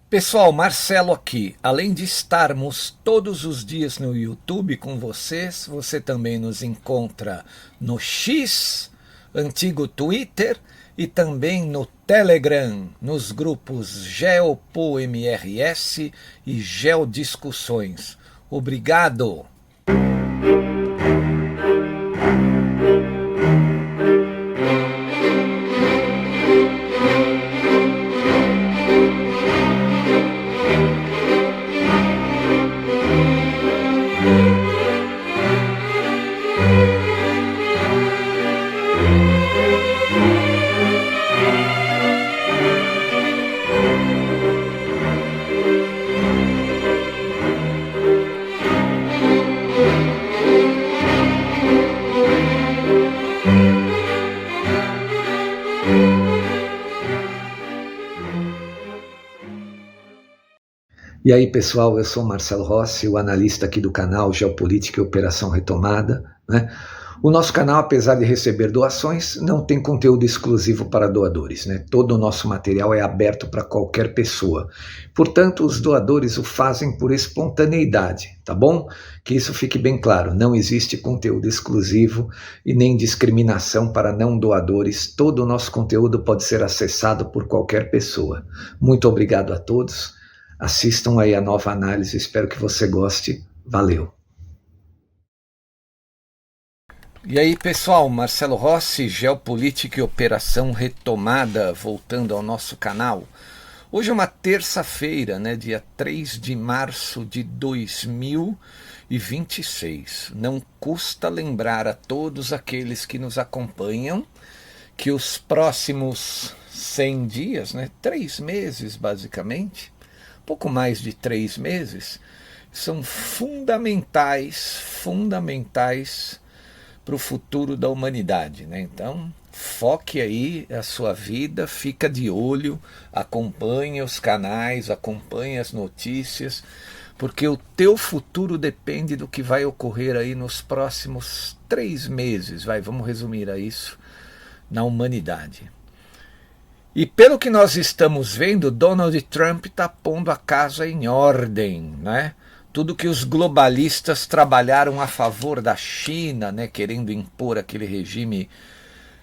Pessoal, Marcelo aqui. Além de estarmos todos os dias no YouTube com vocês, você também nos encontra no X, antigo Twitter, e também no Telegram, nos grupos GeopoMRS e Geodiscussões. Obrigado! E aí, pessoal, eu sou Marcelo Rossi, o analista aqui do canal Geopolítica e Operação Retomada, né? O nosso canal, apesar de receber doações, não tem conteúdo exclusivo para doadores, né? Todo o nosso material é aberto para qualquer pessoa. Portanto, os doadores o fazem por espontaneidade, tá bom? Que isso fique bem claro, não existe conteúdo exclusivo e nem discriminação para não doadores. Todo o nosso conteúdo pode ser acessado por qualquer pessoa. Muito obrigado a todos. Assistam aí a nova análise, espero que você goste. Valeu! E aí, pessoal, Marcelo Rossi, Geopolítica e Operação Retomada, voltando ao nosso canal. Hoje é uma terça-feira, né, dia 3 de março de 2026. Não custa lembrar a todos aqueles que nos acompanham que os próximos 100 dias, né, 3 meses basicamente, pouco mais de 3 meses, são fundamentais para o futuro da humanidade, né? Então, foque aí a sua vida, fica de olho, acompanhe os canais, acompanhe as notícias, porque o teu futuro depende do que vai ocorrer aí nos próximos 3 meses. Vamos resumir a isso, na humanidade. E pelo que nós estamos vendo, Donald Trump está pondo a casa em ordem, né? Tudo que os globalistas trabalharam a favor da China, né, querendo impor aquele regime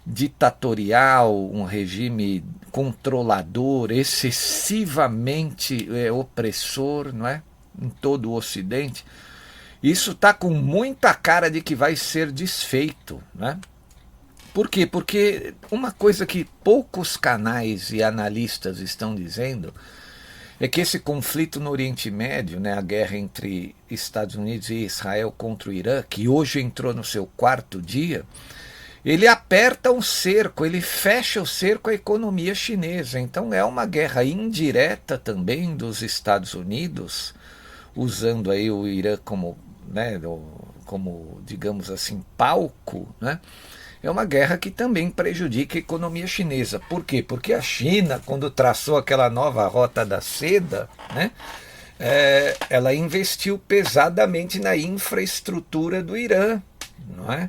ditatorial, um regime controlador, excessivamente opressor, não é? Em todo o Ocidente. Isso está com muita cara de que vai ser desfeito, né? Por quê? Porque uma coisa que poucos canais e analistas estão dizendo é que esse conflito no Oriente Médio, né, a guerra entre Estados Unidos e Israel contra o Irã, que hoje entrou no seu 4º dia, ele aperta um cerco, ele fecha o cerco à economia chinesa. Então é uma guerra indireta também dos Estados Unidos, usando aí o Irã como, né, como digamos assim, palco, né? É uma guerra que também prejudica a economia chinesa. Por quê? Porque a China, quando traçou aquela nova rota da seda, né, ela investiu pesadamente na infraestrutura do Irã, não é?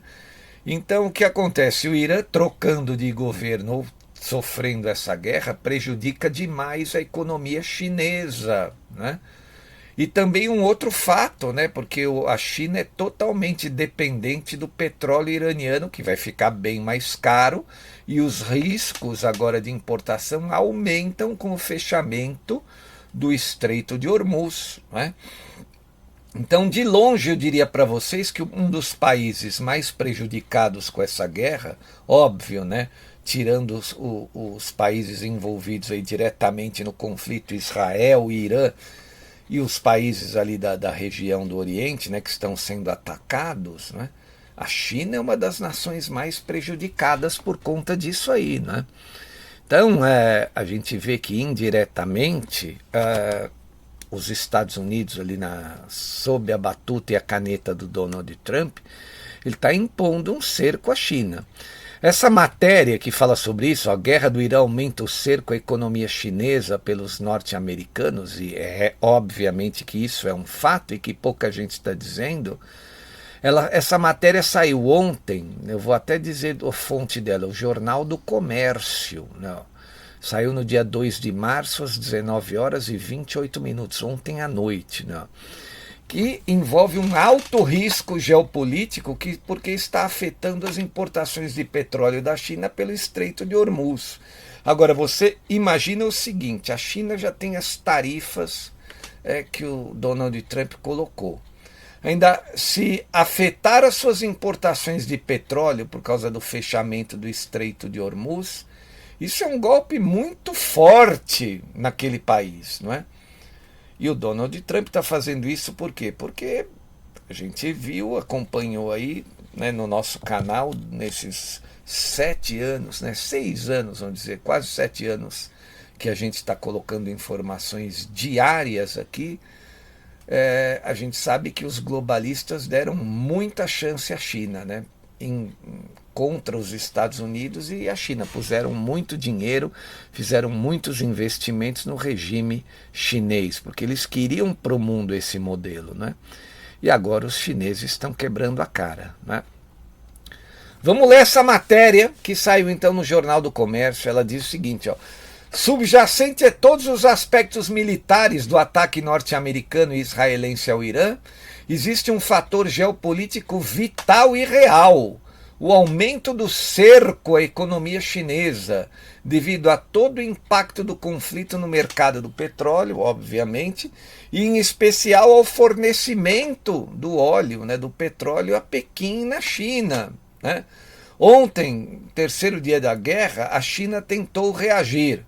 Então, o que acontece? O Irã, trocando de governo ou sofrendo essa guerra, prejudica demais a economia chinesa, né? E também um outro fato, né? Porque a China é totalmente dependente do petróleo iraniano, que vai ficar bem mais caro, e os riscos agora de importação aumentam com o fechamento do Estreito de Hormuz, né? Então, de longe, eu diria para vocês que um dos países mais prejudicados com essa guerra, óbvio, né? Tirando os países envolvidos aí diretamente no conflito Israel e Irã, e os países ali da região do Oriente, né, que estão sendo atacados, né, a China é uma das nações mais prejudicadas por conta disso aí, né? Então, a gente vê que indiretamente os Estados Unidos ali sob a batuta e a caneta do Donald Trump, ele está impondo um cerco à China. Essa matéria que fala sobre isso, a guerra do Irã aumenta o cerco à economia chinesa pelos norte-americanos, e é obviamente que isso é um fato e que pouca gente está dizendo. Essa matéria saiu ontem, eu vou até dizer a fonte dela, o Jornal do Comércio. Não. Saiu no dia 2 de março, às 19 horas e 28 minutos, ontem à noite, né? Que envolve um alto risco geopolítico porque está afetando as importações de petróleo da China pelo Estreito de Hormuz. Agora, você imagina o seguinte, a China já tem as tarifas que o Donald Trump colocou. Ainda se afetar as suas importações de petróleo por causa do fechamento do Estreito de Hormuz, isso é um golpe muito forte naquele país, não é? E o Donald Trump está fazendo isso por quê? Porque a gente viu, acompanhou aí, né, no nosso canal, nesses 7 anos, né, 6 anos, vamos dizer, quase 7 anos, que a gente está colocando informações diárias aqui, a gente sabe que os globalistas deram muita chance à China, né, contra os Estados Unidos e a China. Puseram muito dinheiro, fizeram muitos investimentos no regime chinês, porque eles queriam para o mundo esse modelo, né? E agora os chineses estão quebrando a cara, né? Vamos ler essa matéria que saiu então no Jornal do Comércio. Ela diz o seguinte, ó: subjacente a todos os aspectos militares do ataque norte-americano e israelense ao Irã, existe um fator geopolítico vital e real: o aumento do cerco à economia chinesa, devido a todo o impacto do conflito no mercado do petróleo, obviamente, e em especial ao fornecimento do óleo, né, do petróleo a Pequim, na China, né? Ontem, terceiro dia da guerra, a China tentou reagir.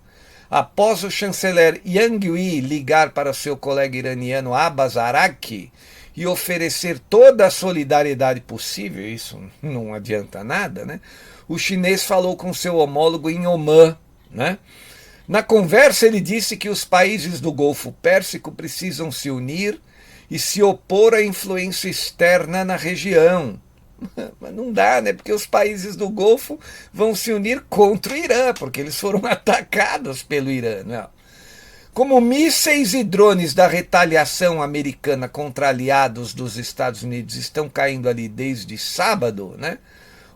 Após o chanceler Yang Yi ligar para seu colega iraniano Abbas Araqi e oferecer toda a solidariedade possível, isso não adianta nada, né? O chinês falou com seu homólogo em Omã, né? Na conversa ele disse que os países do Golfo Pérsico precisam se unir e se opor à influência externa na região. Mas não dá, né? Porque os países do Golfo vão se unir contra o Irã, porque eles foram atacados pelo Irã, né? Como mísseis e drones da retaliação americana contra aliados dos Estados Unidos estão caindo ali desde sábado, né?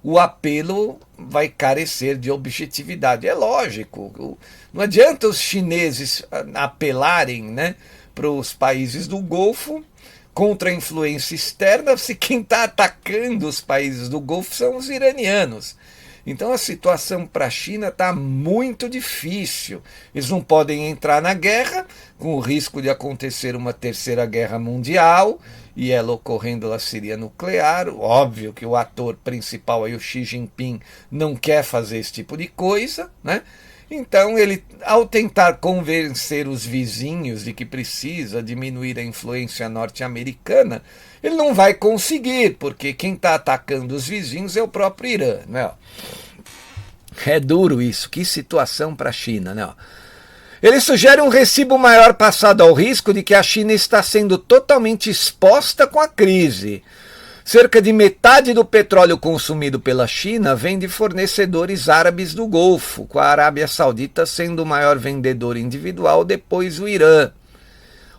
O apelo vai carecer de objetividade. É lógico, não adianta os chineses apelarem, né, para os países do Golfo contra a influência externa, se quem está atacando os países do Golfo são os iranianos. Então a situação para a China está muito difícil. Eles não podem entrar na guerra, com o risco de acontecer uma terceira guerra mundial, e ela ocorrendo, ela seria nuclear. Óbvio que o ator principal, aí, o Xi Jinping, não quer fazer esse tipo de coisa, né? Então ele, ao tentar convencer os vizinhos de que precisa diminuir a influência norte-americana, ele não vai conseguir, porque quem está atacando os vizinhos é o próprio Irã, né? É duro isso, que situação para a China, né? Ele sugere um recibo maior passado ao risco de que a China está sendo totalmente exposta com a crise. Cerca de metade do petróleo consumido pela China vem de fornecedores árabes do Golfo, com a Arábia Saudita sendo o maior vendedor individual, depois o Irã.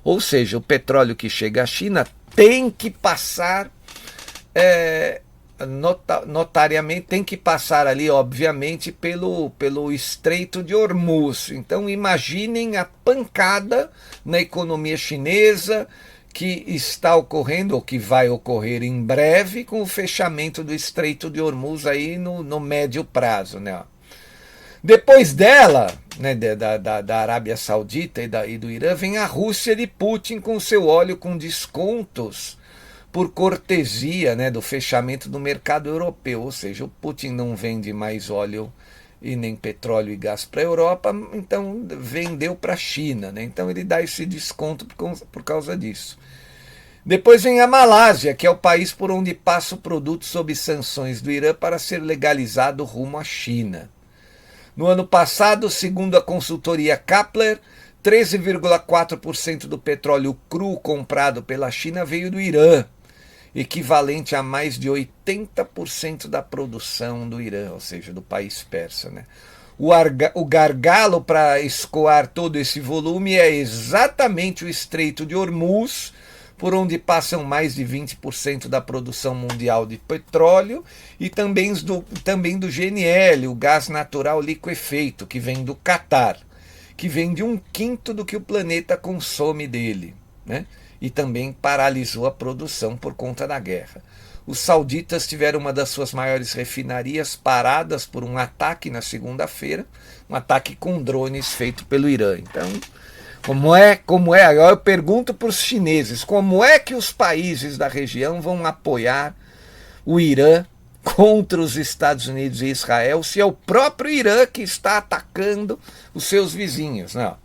Ou seja, o petróleo que chega à China tem que passar, notariamente, tem que passar ali, obviamente, pelo Estreito de Hormuz. Então imaginem a pancada na economia chinesa que está ocorrendo, ou que vai ocorrer em breve, com o fechamento do Estreito de Hormuz aí no médio prazo, né? Depois dela, né, da Arábia Saudita e do Irã, vem a Rússia de Putin com seu óleo com descontos por cortesia, né, do fechamento do mercado europeu. Ou seja, o Putin não vende mais óleo e nem petróleo e gás para a Europa, então vendeu para a China, né? Então ele dá esse desconto por causa disso. Depois vem a Malásia, que é o país por onde passa o produto sob sanções do Irã para ser legalizado rumo à China. No ano passado, segundo a consultoria Kepler, 13,4% do petróleo cru comprado pela China veio do Irã, equivalente a mais de 80% da produção do Irã, ou seja, do país persa, né? O gargalo para escoar todo esse volume é exatamente o Estreito de Hormuz, por onde passam mais de 20% da produção mundial de petróleo e também do GNL, o gás natural liquefeito, que vem do Catar, que vende 1/5 do que o planeta consome dele, né? E também paralisou a produção por conta da guerra. Os sauditas tiveram uma das suas maiores refinarias paradas por um ataque na segunda-feira, um ataque com drones feito pelo Irã. Então, agora eu pergunto para os chineses, como é que os países da região vão apoiar o Irã contra os Estados Unidos e Israel, se é o próprio Irã que está atacando os seus vizinhos? Não.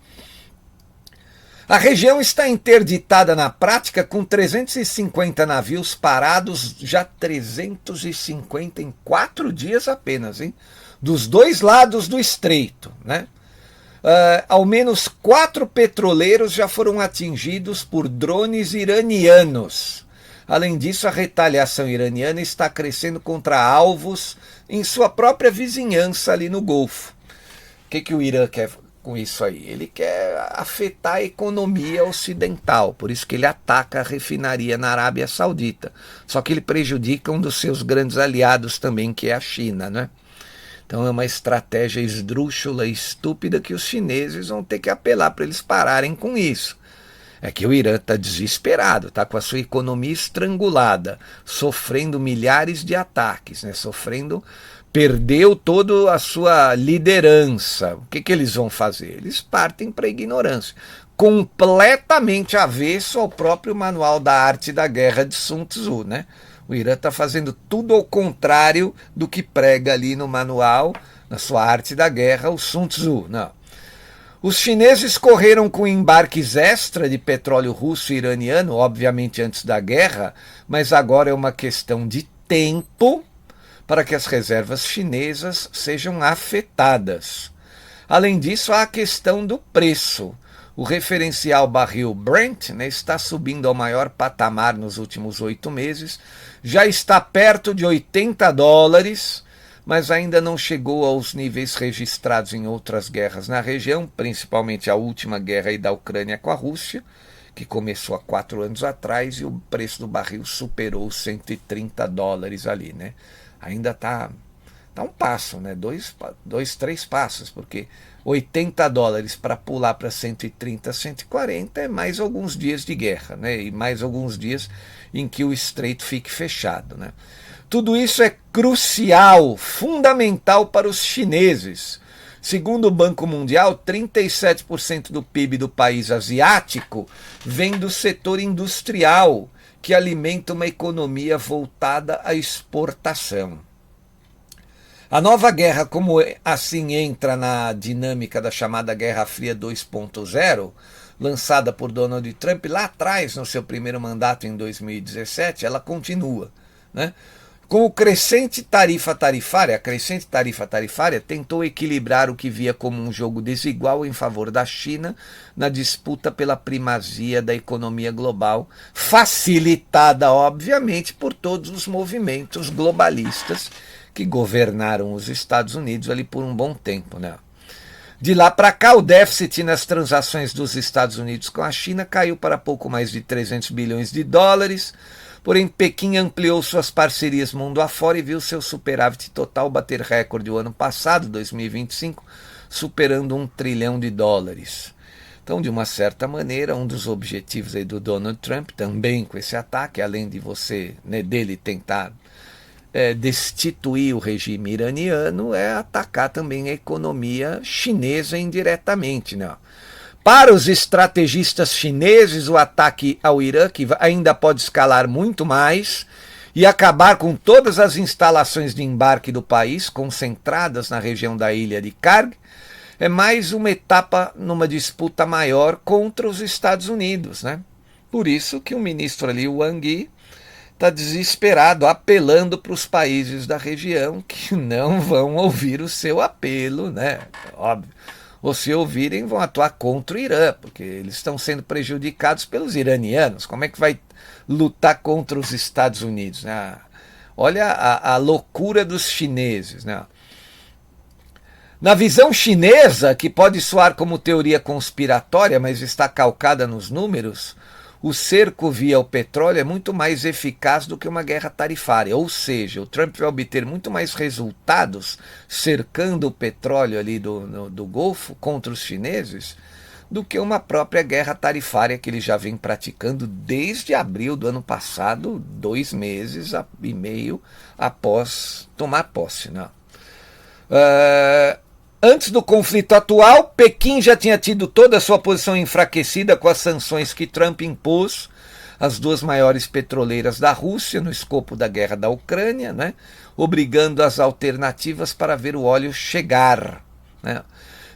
A região está interditada na prática, com 350 navios parados, já 350 em 4 dias apenas, hein? Dos dois lados do estreito, né? Ao menos 4 petroleiros já foram atingidos por drones iranianos. Além disso, a retaliação iraniana está crescendo contra alvos em sua própria vizinhança ali no Golfo. O que o Irã quer com isso aí? Ele quer afetar a economia ocidental, por isso que ele ataca a refinaria na Arábia Saudita. Só que ele prejudica um dos seus grandes aliados também, que é a China, né? Então é uma estratégia esdrúxula e estúpida que os chineses vão ter que apelar para eles pararem com isso. É que o Irã está desesperado, está com a sua economia estrangulada, sofrendo milhares de ataques, né? Perdeu toda a sua liderança. O que eles vão fazer? Eles partem para a ignorância, completamente avesso ao próprio Manual da Arte da Guerra de Sun Tzu, né? O Irã está fazendo tudo ao contrário do que prega ali no manual, na sua Arte da Guerra, o Sun Tzu. Não. Os chineses correram com embarques extra de petróleo russo e iraniano, obviamente antes da guerra, mas agora é uma questão de tempo para que as reservas chinesas sejam afetadas. Além disso, há a questão do preço. O referencial barril Brent, né, está subindo ao maior patamar nos últimos 8 meses, já está perto de $80, mas ainda não chegou aos níveis registrados em outras guerras na região, principalmente a última guerra aí da Ucrânia com a Rússia, que começou há 4 anos atrás, e o preço do barril superou os $130 ali, né? Ainda está um passo, né? 3 passos, porque $80 para pular para 130, 140 é mais alguns dias de guerra, né? E mais alguns dias em que o estreito fique fechado, né? Tudo isso é crucial, fundamental para os chineses. Segundo o Banco Mundial, 37% do PIB do país asiático vem do setor industrial, que alimenta uma economia voltada à exportação. A nova guerra, como assim entra na dinâmica da chamada Guerra Fria 2.0, lançada por Donald Trump lá atrás, no seu primeiro mandato em 2017, ela continua, né? Com a crescente tarifa tarifária tentou equilibrar o que via como um jogo desigual em favor da China na disputa pela primazia da economia global, facilitada, obviamente, por todos os movimentos globalistas que governaram os Estados Unidos ali por um bom tempo, né? De lá para cá, o déficit nas transações dos Estados Unidos com a China caiu para pouco mais de $300 bilhões, porém Pequim ampliou suas parcerias mundo afora e viu seu superávit total bater recorde o ano passado, 2025, superando $1 trilhão. Então, de uma certa maneira, um dos objetivos aí do Donald Trump, também com esse ataque, além de dele tentar destituir o regime iraniano, é atacar também a economia chinesa indiretamente, né? Para os estrategistas chineses, o ataque ao Irã, que ainda pode escalar muito mais e acabar com todas as instalações de embarque do país, concentradas na região da ilha de Karg, é mais uma etapa numa disputa maior contra os Estados Unidos, né? Por isso que o ministro ali, Wang Yi, está desesperado, apelando para os países da região que não vão ouvir o seu apelo, né? Óbvio. Ou se ouvirem, vão atuar contra o Irã, porque eles estão sendo prejudicados pelos iranianos. Como é que vai lutar contra os Estados Unidos, né? Olha a loucura dos chineses, né? Na visão chinesa, que pode soar como teoria conspiratória, mas está calcada nos números, o cerco via o petróleo é muito mais eficaz do que uma guerra tarifária. Ou seja, o Trump vai obter muito mais resultados cercando o petróleo ali do Golfo contra os chineses do que uma própria guerra tarifária que ele já vem praticando desde abril do ano passado, 2 meses e meio após tomar posse, né? Antes do conflito atual, Pequim já tinha tido toda a sua posição enfraquecida com as sanções que Trump impôs às 2 maiores petroleiras da Rússia no escopo da guerra da Ucrânia, né? Obrigando as alternativas para ver o óleo chegar, né?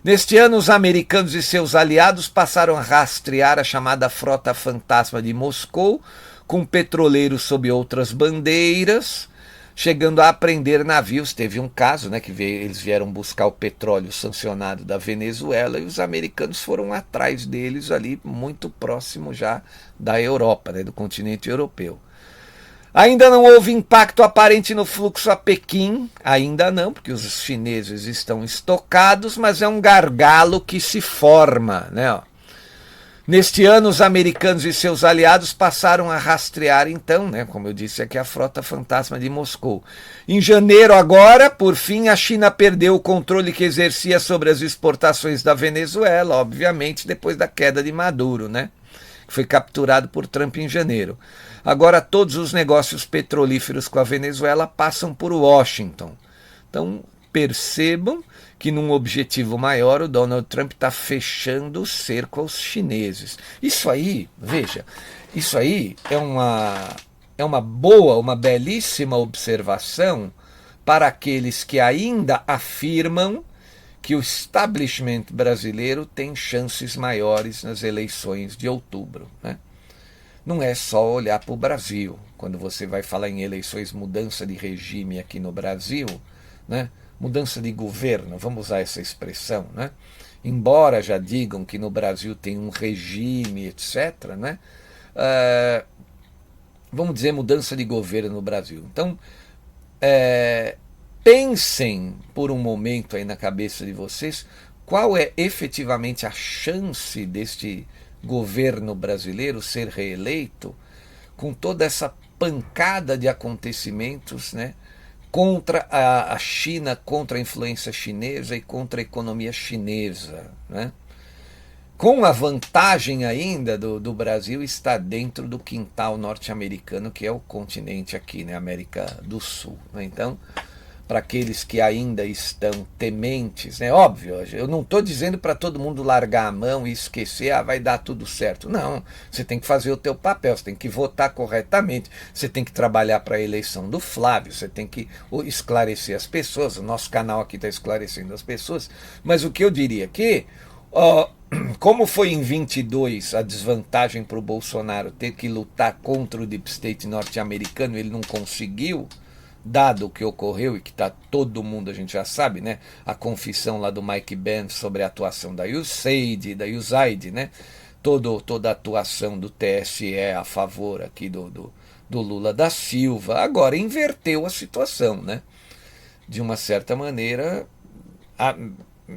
Neste ano, os americanos e seus aliados passaram a rastrear a chamada Frota Fantasma de Moscou, com petroleiros sob outras bandeiras, chegando a apreender navios. Teve um caso, né, que eles vieram buscar o petróleo sancionado da Venezuela e os americanos foram atrás deles ali, muito próximo já da Europa, né, do continente europeu. Ainda não houve impacto aparente no fluxo a Pequim, ainda não, porque os chineses estão estocados, mas é um gargalo que se forma, né? Neste ano, os americanos e seus aliados passaram a rastrear, então, né, como eu disse aqui, a Frota Fantasma de Moscou. Em janeiro agora, por fim, a China perdeu o controle que exercia sobre as exportações da Venezuela, obviamente, depois da queda de Maduro, né? Foi capturado por Trump em janeiro. Agora todos os negócios petrolíferos com a Venezuela passam por Washington. Então percebam que num objetivo maior o Donald Trump está fechando o cerco aos chineses. Isso aí, veja, isso aí é uma boa, uma belíssima observação para aqueles que ainda afirmam que o establishment brasileiro tem chances maiores nas eleições de outubro, né? Não é só olhar para o Brasil. Quando você vai falar em eleições, mudança de regime aqui no Brasil, né? Mudança de governo, vamos usar essa expressão, né? Embora já digam que no Brasil tem um regime, etc., né? Vamos dizer mudança de governo no Brasil. Então, pensem por um momento aí na cabeça de vocês qual é efetivamente a chance deste governo brasileiro ser reeleito com toda essa pancada de acontecimentos, né, contra a China, contra a influência chinesa e contra a economia chinesa, né? Com a vantagem ainda do Brasil estar dentro do quintal norte-americano, que é o continente aqui, né, América do Sul, né? Então, para aqueles que ainda estão tementes, né? Óbvio, eu não estou dizendo para todo mundo largar a mão e esquecer, vai dar tudo certo. Não, você tem que fazer o teu papel, você tem que votar corretamente, você tem que trabalhar para a eleição do Flávio, você tem que esclarecer as pessoas, o nosso canal aqui está esclarecendo as pessoas, mas o que eu diria que, como foi em 22 a desvantagem para o Bolsonaro ter que lutar contra o Deep State norte-americano, ele não conseguiu, dado o que ocorreu e que está todo mundo, a gente já sabe, né? A confissão lá do Mike Pence sobre a atuação da USAID, né? Toda a atuação do TSE a favor aqui do Lula da Silva. Agora inverteu a situação, né? De uma certa maneira,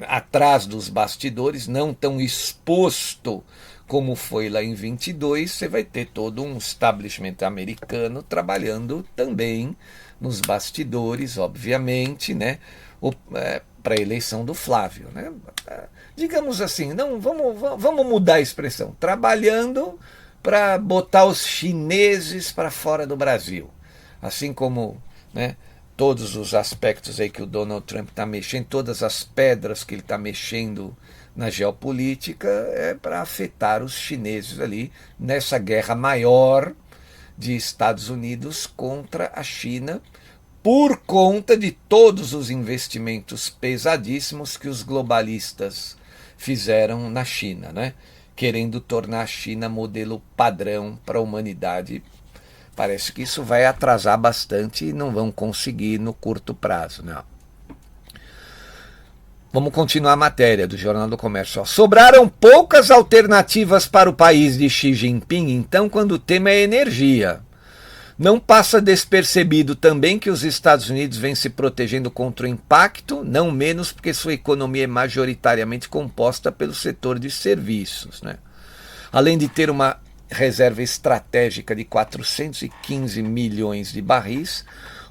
atrás dos bastidores, não tão exposto como foi lá em 22, você vai ter todo um establishment americano trabalhando também nos bastidores, obviamente, né, para a eleição do Flávio, né? Digamos assim, não, vamos mudar a expressão, trabalhando para botar os chineses para fora do Brasil, assim como, né, todos os aspectos aí que o Donald Trump está mexendo, todas as pedras que ele está mexendo na geopolítica é para afetar os chineses ali nessa guerra maior de Estados Unidos contra a China, por conta de todos os investimentos pesadíssimos que os globalistas fizeram na China, né? Querendo tornar a China modelo padrão para a humanidade. Parece que isso vai atrasar bastante e não vão conseguir no curto prazo, não. Vamos continuar a matéria do Jornal do Comércio. Sobraram poucas alternativas para o país de Xi Jinping, então, quando o tema é energia. Não passa despercebido também que os Estados Unidos vêm se protegendo contra o impacto, não menos porque sua economia é majoritariamente composta pelo setor de serviços, né? Além de ter uma reserva estratégica de 415 milhões de barris.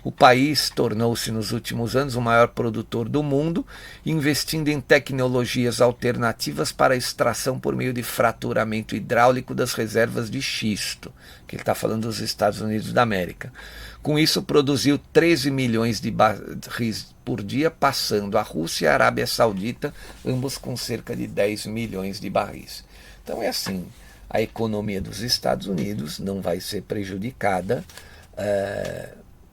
O país tornou-se nos últimos anos o maior produtor do mundo, investindo em tecnologias alternativas para a extração por meio de fraturamento hidráulico das reservas de xisto, que ele está falando dos Estados Unidos da América. Com isso, produziu 13 milhões de barris por dia, passando a Rússia e a Arábia Saudita, ambos com cerca de 10 milhões de barris. Então é assim, a economia dos Estados Unidos não vai ser prejudicada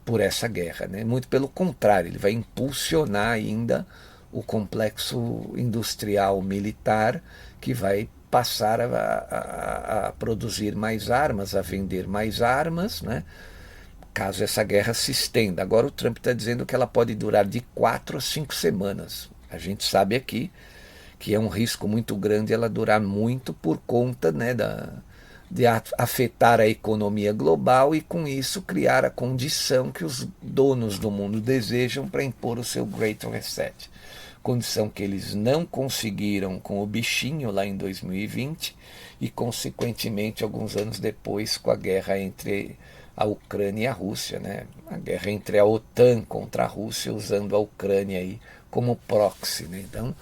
por essa guerra, né? Muito pelo contrário, ele vai impulsionar ainda o complexo industrial militar, que vai passar a produzir mais armas, a vender mais armas, né? Caso essa guerra se estenda. Agora o Trump está dizendo que ela pode durar de 4 a 5 semanas. A gente sabe aqui que é um risco muito grande ela durar muito por conta, né, de afetar a economia global e com isso criar a condição que os donos do mundo desejam para impor o seu Great Reset. Condição que eles não conseguiram com o bichinho lá em 2020 e consequentemente alguns anos depois com a guerra entre a Ucrânia e a Rússia, né? A guerra entre a OTAN contra a Rússia usando a Ucrânia aí como proxy, né? Então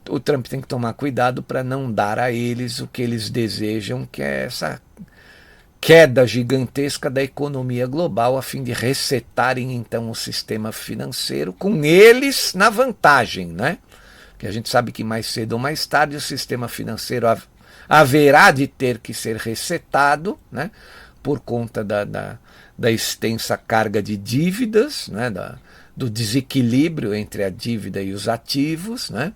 o Trump tem que tomar cuidado para não dar a eles o que eles desejam, que é essa queda gigantesca da economia global, a fim de resetarem então o sistema financeiro, com eles na vantagem, né? Que a gente sabe que mais cedo ou mais tarde o sistema financeiro haverá de ter que ser resetado, né? Por conta da extensa carga de dívidas, né? Do desequilíbrio entre a dívida e os ativos, né?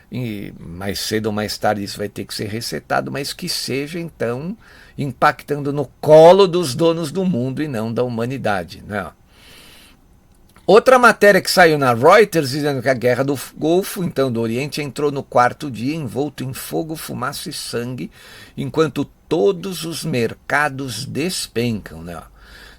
E mais cedo ou mais tarde isso vai ter que ser resetado, mas que seja então impactando no colo dos donos do mundo e não da humanidade, né? Outra matéria que saiu na Reuters dizendo que a guerra do Golfo, então do Oriente, entrou no 4º dia envolto em fogo, fumaça e sangue, enquanto todos os mercados despencam, né?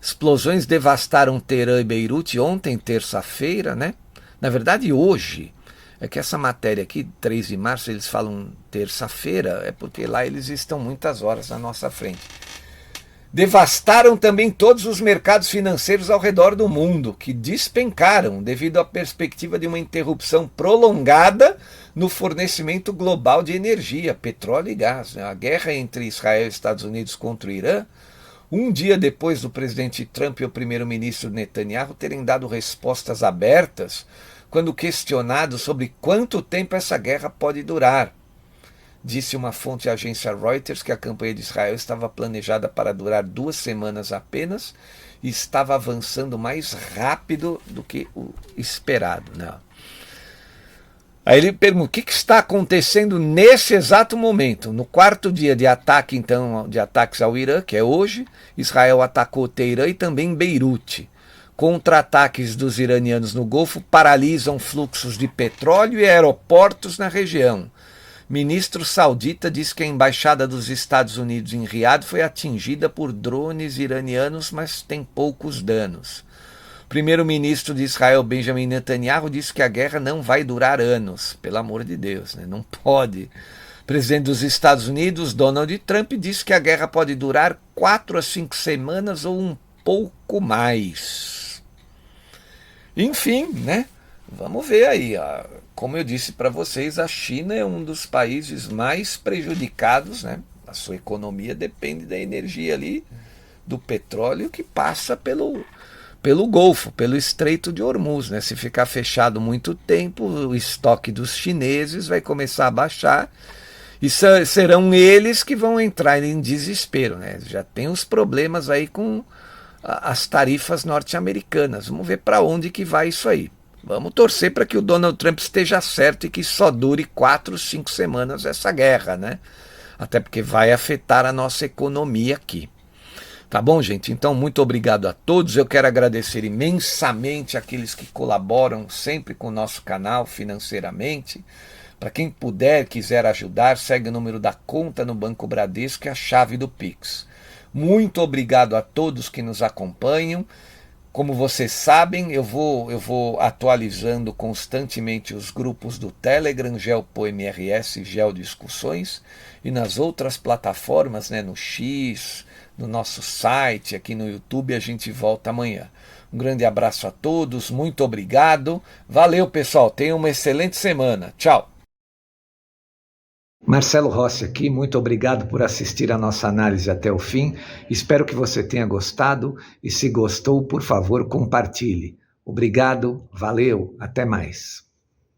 Explosões devastaram Teherã e Beirute ontem, terça-feira, né? Na verdade, hoje. É que essa matéria aqui, 3 de março, eles falam terça-feira, é porque lá eles estão muitas horas na nossa frente. Devastaram também todos os mercados financeiros ao redor do mundo, que despencaram devido à perspectiva de uma interrupção prolongada no fornecimento global de energia, petróleo e gás. A guerra entre Israel e Estados Unidos contra o Irã, um dia depois do presidente Trump e o primeiro-ministro Netanyahu terem dado respostas abertas quando questionado sobre quanto tempo essa guerra pode durar. Disse uma fonte à agência Reuters que a campanha de Israel estava planejada para durar 2 semanas apenas e estava avançando mais rápido do que o esperado. Não. Aí ele pergunta, o que está acontecendo nesse exato momento? No 4º dia de ataque, então, de ataques ao Irã, que é hoje, Israel atacou Teherã e também Beirute. Contra-ataques dos iranianos no Golfo paralisam fluxos de petróleo e aeroportos na região. Ministro saudita diz que a embaixada dos Estados Unidos em Riad foi atingida por drones iranianos, mas tem poucos danos. Primeiro-ministro de Israel, Benjamin Netanyahu, disse que a guerra não vai durar anos. Pelo amor de Deus, né? Não pode. Presidente dos Estados Unidos, Donald Trump, disse que a guerra pode durar 4 a 5 semanas ou um pouco mais. Enfim, né? Vamos ver aí. Como eu disse para vocês, a China é um dos países mais prejudicados, né? A sua economia depende da energia ali, do petróleo que passa pelo Golfo, pelo Estreito de Hormuz, né? Se ficar fechado muito tempo, o estoque dos chineses vai começar a baixar e serão eles que vão entrar em desespero, né? Já tem os problemas aí com as tarifas norte-americanas. Vamos ver para onde que vai isso aí. Vamos torcer para que o Donald Trump esteja certo e que só dure 4, 5 semanas essa guerra, né? Até porque vai afetar a nossa economia aqui. Tá bom, gente? Então, muito obrigado a todos. Eu quero agradecer imensamente aqueles que colaboram sempre com o nosso canal financeiramente. Para quem puder, quiser ajudar, segue o número da conta no Banco Bradesco e a chave do Pix. Muito obrigado a todos que nos acompanham. Como vocês sabem, eu vou atualizando constantemente os grupos do Telegram, GeoPoMRS, Geodiscussões, e nas outras plataformas, né, no X, no nosso site, aqui no YouTube, a gente volta amanhã. Um grande abraço a todos, muito obrigado. Valeu, pessoal, tenham uma excelente semana. Tchau. Marcelo Rossi aqui, muito obrigado por assistir a nossa análise até o fim. Espero que você tenha gostado e se gostou, por favor, compartilhe. Obrigado, valeu, até mais.